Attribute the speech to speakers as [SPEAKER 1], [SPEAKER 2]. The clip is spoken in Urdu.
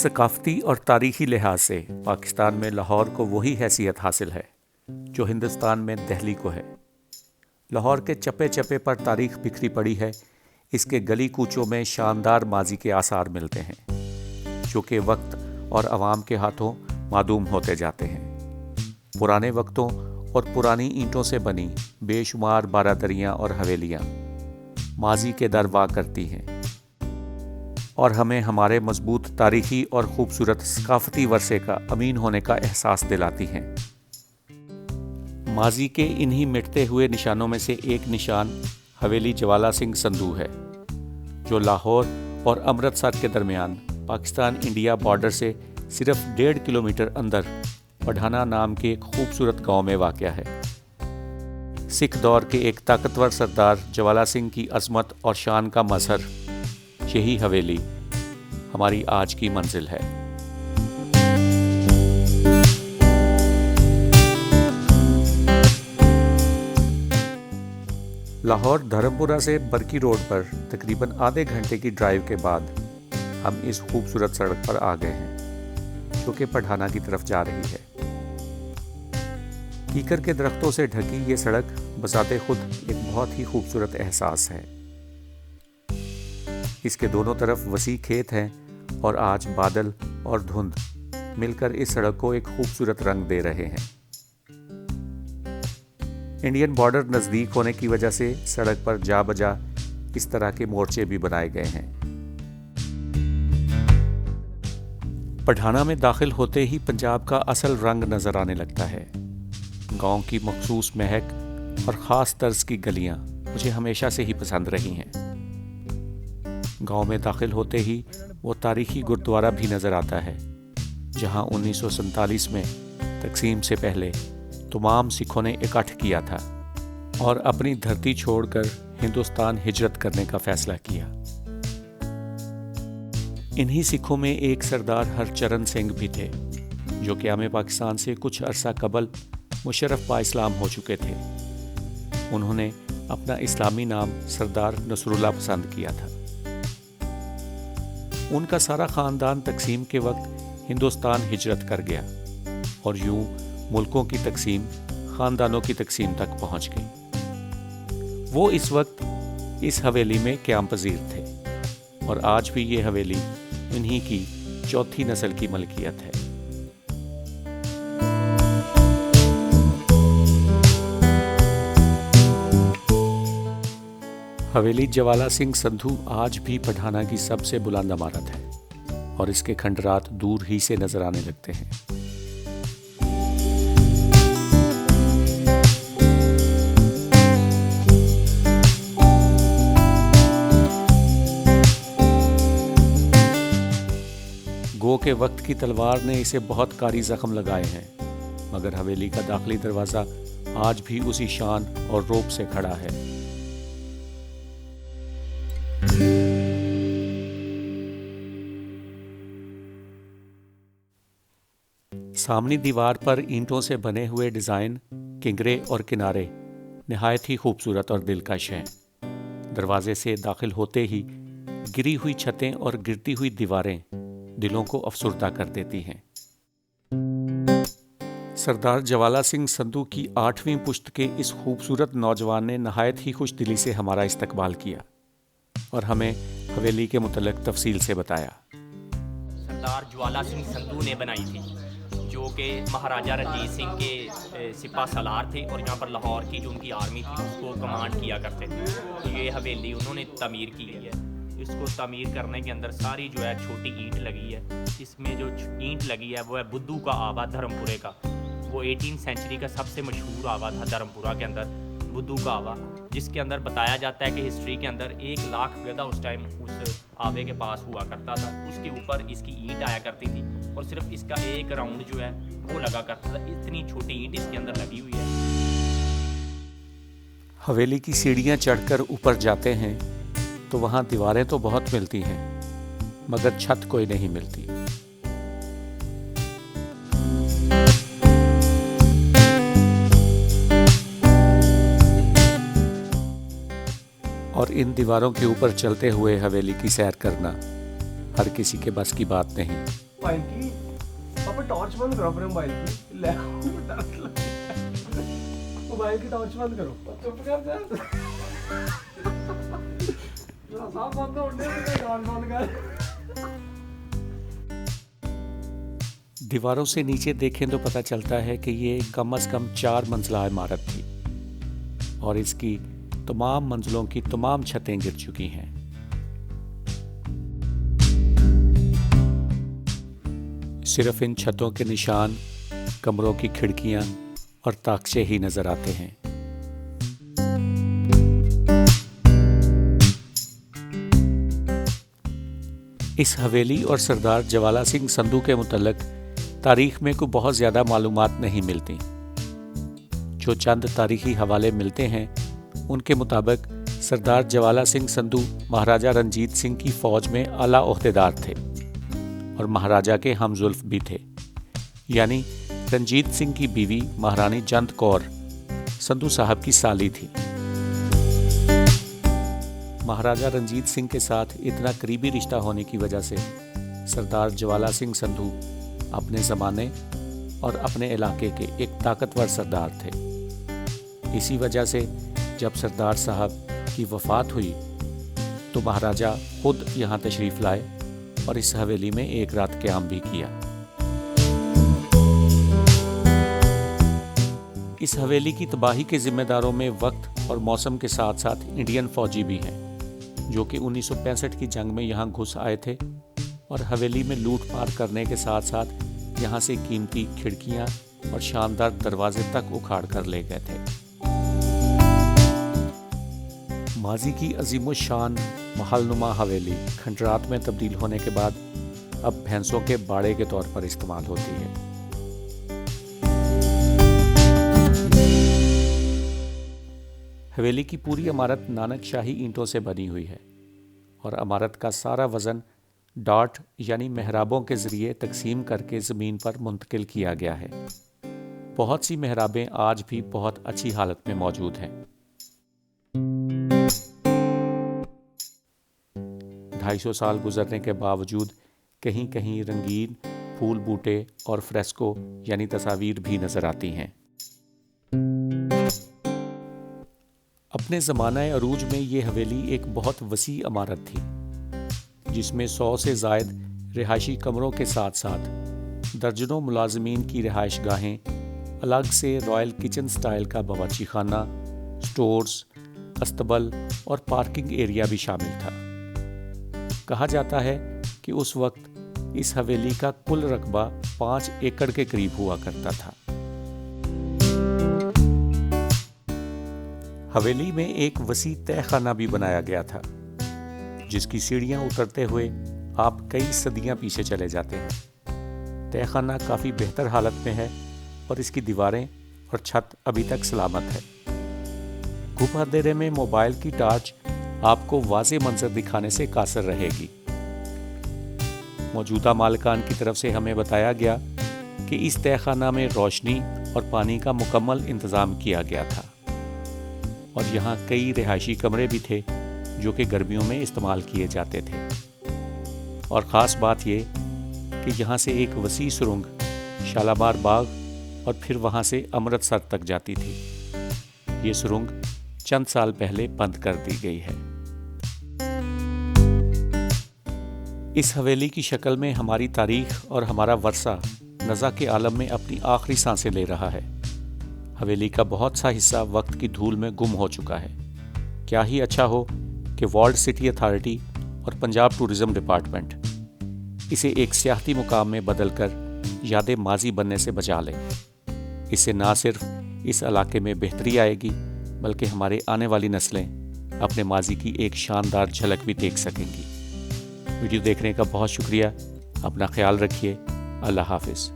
[SPEAKER 1] ثقافتی اور تاریخی لحاظ سے پاکستان میں لاہور کو وہی حیثیت حاصل ہے جو ہندوستان میں دہلی کو ہے۔ لاہور کے چپے چپے پر تاریخ بکھری پڑی ہے۔ اس کے گلی کوچوں میں شاندار ماضی کے آثار ملتے ہیں جو کہ وقت اور عوام کے ہاتھوں معدوم ہوتے جاتے ہیں۔ پرانے وقتوں اور پرانی اینٹوں سے بنی بے شمار بارادریاں اور حویلیاں ماضی کے در وا کرتی ہیں اور ہمیں ہمارے مضبوط تاریخی اور خوبصورت ثقافتی ورثے کا امین ہونے کا احساس دلاتی ہیں۔ ماضی کے انہی مٹتے ہوئے نشانوں میں سے ایک نشان حویلی جوالا سنگھ سندھو ہے، جو لاہور اور امرتسر کے درمیان پاکستان انڈیا بارڈر سے صرف 1.5 کلومیٹر اندر پٹھانہ نام کے ایک خوبصورت گاؤں میں واقع ہے۔ سکھ دور کے ایک طاقتور سردار جوالا سنگھ کی عظمت اور شان کا مظہر یہی حویلی ہماری آج کی منزل ہے۔ لاہور دھرمپورہ سے برکی روڈ پر تقریباً آدھے گھنٹے کی ڈرائیو کے بعد ہم اس خوبصورت سڑک پر آ گئے ہیں جو کہ پٹھانہ کی طرف جا رہی ہے۔ کیکر کے درختوں سے ڈھکی یہ سڑک بذات خود ایک بہت ہی خوبصورت احساس ہے۔ اس کے دونوں طرف وسیع کھیت ہیں اور آج بادل اور دھند مل کر اس سڑک کو ایک خوبصورت رنگ دے رہے ہیں۔ انڈین بارڈر نزدیک ہونے کی وجہ سے سڑک پر جا بجا اس طرح کے مورچے بھی بنائے گئے ہیں۔ پٹھانہ میں داخل ہوتے ہی پنجاب کا اصل رنگ نظر آنے لگتا ہے۔ گاؤں کی مخصوص مہک اور خاص طرز کی گلیاں مجھے ہمیشہ سے ہی پسند رہی ہیں۔ گاؤں میں داخل ہوتے ہی وہ تاریخی گرودوارہ بھی نظر آتا ہے جہاں 1947 میں تقسیم سے پہلے تمام سکھوں نے اکٹھ کیا تھا اور اپنی دھرتی چھوڑ کر ہندوستان ہجرت کرنے کا فیصلہ کیا۔ انہی سکھوں میں ایک سردار ہرچرن سنگھ بھی تھے جو قیام پاکستان سے کچھ عرصہ قبل مشرف با اسلام ہو چکے تھے۔ انہوں نے اپنا اسلامی نام سردار نصر اللہ پسند کیا تھا۔ ان کا سارا خاندان تقسیم کے وقت ہندوستان ہجرت کر گیا اور یوں ملکوں کی تقسیم خاندانوں کی تقسیم تک پہنچ گئی۔ وہ اس وقت اس حویلی میں قیام پذیر تھے اور آج بھی یہ حویلی انہی کی چوتھی نسل کی ملکیت ہے۔ حویلی جوالا سنگھ سندھو آج بھی پٹھانہ کی سب سے بلند عمارت ہے اور اس کے کھنڈرات دور ہی سے نظر آنے لگتے ہیں۔ گو کے وقت کی تلوار نے اسے بہت کاری زخم لگائے ہیں، مگر حویلی کا داخلی دروازہ آج بھی اسی شان اور روپ سے کھڑا ہے۔ سامنی دیوار پر اینٹوں سے بنے ہوئے ڈیزائن، کنگرے اور کنارے نہایت ہی خوبصورت اور دلکش ہیں۔ دروازے سے داخل ہوتے ہی گری ہوئی چھتیں اور گرتی ہوئی دیواریں دلوں کو افسردہ کر دیتی ہیں۔ سردار جوالا سنگھ سندھو کی 8ویں پشت کے اس خوبصورت نوجوان نے نہایت ہی خوش دلی سے ہمارا استقبال کیا اور ہمیں حویلی کے متعلق تفصیل سے بتایا۔
[SPEAKER 2] سردار جوالا سنگھ سندھو نے بنائی تھی، جو کہ مہاراجہ رنجیت سنگھ کے سپہ سالار تھے اور یہاں پر لاہور کی جو ان کی آرمی تھی اس کو کمانڈ کیا کرتے تھے۔ یہ حویلی انہوں نے تعمیر کی ہے۔ اس کو تعمیر کرنے کے اندر ساری جو ہے چھوٹی اینٹ لگی ہے۔ اس میں جو اینٹ لگی ہے وہ ہے بدھو کا آوا دھرمپورے کا۔ وہ 18 سینچری کا سب سے مشہور آوا تھا دھرمپورہ کے اندر، بدھو کا آوا، جس کے اندر بتایا جاتا ہے کہ ہسٹری کے اندر 1 لاکھ گدھا اس ٹائم اس آوے کے پاس ہوا کرتا تھا۔ اس کے اوپر اس کی اینٹ آیا کرتی تھی اور صرف اس کا ایک راؤنڈ جو ہے وہ لگا کرتا تھا۔ اتنی چھوٹی اینٹ اس کے اندر لگی ہوئی ہے۔
[SPEAKER 1] حویلی کی سیڑھیاں چڑھ کر اوپر جاتے ہیں تو وہاں دیواریں تو بہت ملتی ہیں مگر چھت کوئی نہیں ملتی۔ اور ان دیواروں کے اوپر چلتے ہوئے حویلی کی سیر کرنا ہر کسی کے بس کی بات نہیں۔
[SPEAKER 3] موبائل کی پاپا ٹارچ بند کرو اپنے موبائل کی موبائل کی ٹارچ بند کرو چپ کر جا صاحب بند ہونے سے گان بند کر.
[SPEAKER 1] دیواروں سے نیچے دیکھیں تو پتہ چلتا ہے کہ یہ کم از کم 4 منزلہ عمارت تھی اور اس کی تمام منزلوں کی تمام چھتیں گر چکی ہیں. صرف ان چھتوں کے نشان، کمروں کی کھڑکیاں اور طاقچے ہی نظر آتے ہیں. اس حویلی اور سردار جوالا سنگھ سندھو کے متعلق تاریخ میں کوئی بہت زیادہ معلومات نہیں ملتی. جو چند تاریخی حوالے ملتے ہیں ان کے مطابق سردار جوالا سنگھ سندھو مہاراجہ رنجیت سنگھ کی فوج میں اعلیٰ عہدیدار تھے اور مہاراجہ کے ہم زلف بھی تھے. یعنی رنجیت سنگھ کی بیوی مہارانی جند کور سندھو صاحب کی سالی تھی. مہاراجہ رنجیت سنگھ کے ساتھ اتنا قریبی رشتہ ہونے کی وجہ سے سردار جوالا سنگھ سندھو اپنے زمانے اور اپنے علاقے کے ایک طاقتور سردار تھے. اسی وجہ سے جب سردار صاحب کی وفات ہوئی تو مہاراجہ خود یہاں تشریف لائے اور اس حویلی میں ایک رات قیام بھی کیا. اس حویلی کی تباہی کے ذمہ داروں میں وقت اور موسم کے ساتھ ساتھ انڈین فوجی بھی ہیں جو کہ 1965 کی جنگ میں یہاں گھس آئے تھے اور حویلی میں لوٹ پار کرنے کے ساتھ ساتھ یہاں سے قیمتی کھڑکیاں اور شاندار دروازے تک اکھاڑ کر لے گئے تھے. ماضی کی عظیم الشان محل نما حویلی کھنڈرات میں تبدیل ہونے کے بعد اب بھینسوں کے باڑے کے طور پر استعمال ہوتی ہے. حویلی کی پوری عمارت نانک شاہی اینٹوں سے بنی ہوئی ہے اور عمارت کا سارا وزن ڈاٹ یعنی محرابوں کے ذریعے تقسیم کر کے زمین پر منتقل کیا گیا ہے. بہت سی محرابیں آج بھی بہت اچھی حالت میں موجود ہیں. 250 سال گزرنے کے باوجود کہیں کہیں رنگین پھول بوٹے اور فریسکو یعنی تصاویر بھی نظر آتی ہیں. اپنے زمانہ عروج میں یہ حویلی ایک بہت وسیع عمارت تھی جس میں 100 سے زائد رہائشی کمروں کے ساتھ ساتھ درجنوں ملازمین کی رہائش گاہیں، الگ سے رائل کچن سٹائل کا باورچی خانہ، سٹورز، استبل اور پارکنگ ایریا بھی شامل تھا. کہا جاتا ہے کہ اس وقت اس حویلی کا کل رقبہ 5 ایکڑ کے قریب ہوا کرتا تھا. حویلی میں ایک وسیع تہہ خانہ بھی بنایا گیا تھا جس کی سیڑھیاں اترتے ہوئے آپ کئی صدیاں پیچھے چلے جاتے ہیں. تہہ خانہ کافی بہتر حالت میں ہے اور اس کی دیواریں اور چھت ابھی تک سلامت ہے. گھپ اندھیرے میں موبائل کی ٹارچ آپ کو واضح منظر دکھانے سے قاصر رہے گی. موجودہ مالکان کی طرف سے ہمیں بتایا گیا کہ اس تہہ خانہ میں روشنی اور پانی کا مکمل انتظام کیا گیا تھا اور یہاں کئی رہائشی کمرے بھی تھے جو کہ گرمیوں میں استعمال کیے جاتے تھے. اور خاص بات یہ کہ یہاں سے ایک وسیع سرنگ شالامار باغ اور پھر وہاں سے امرتسر تک جاتی تھی. یہ سرنگ چند سال پہلے بند کر دی گئی ہے. اس حویلی کی شکل میں ہماری تاریخ اور ہمارا ورثہ نزا کے عالم میں اپنی آخری سانسیں لے رہا ہے. حویلی کا بہت سا حصہ وقت کی دھول میں گم ہو چکا ہے. کیا ہی اچھا ہو کہ ورلڈ سٹی اتھارٹی اور پنجاب ٹورزم ڈپارٹمنٹ اسے ایک سیاحتی مقام میں بدل کر یاد ماضی بننے سے بچا لے. اس سے نہ صرف اس علاقے میں بہتری آئے گی بلکہ ہمارے آنے والی نسلیں اپنے ماضی کی ایک شاندار جھلک بھی دیکھ سکیں گی. ویڈیو دیکھنے کا بہت شکریہ. اپنا خیال رکھیے. اللہ حافظ.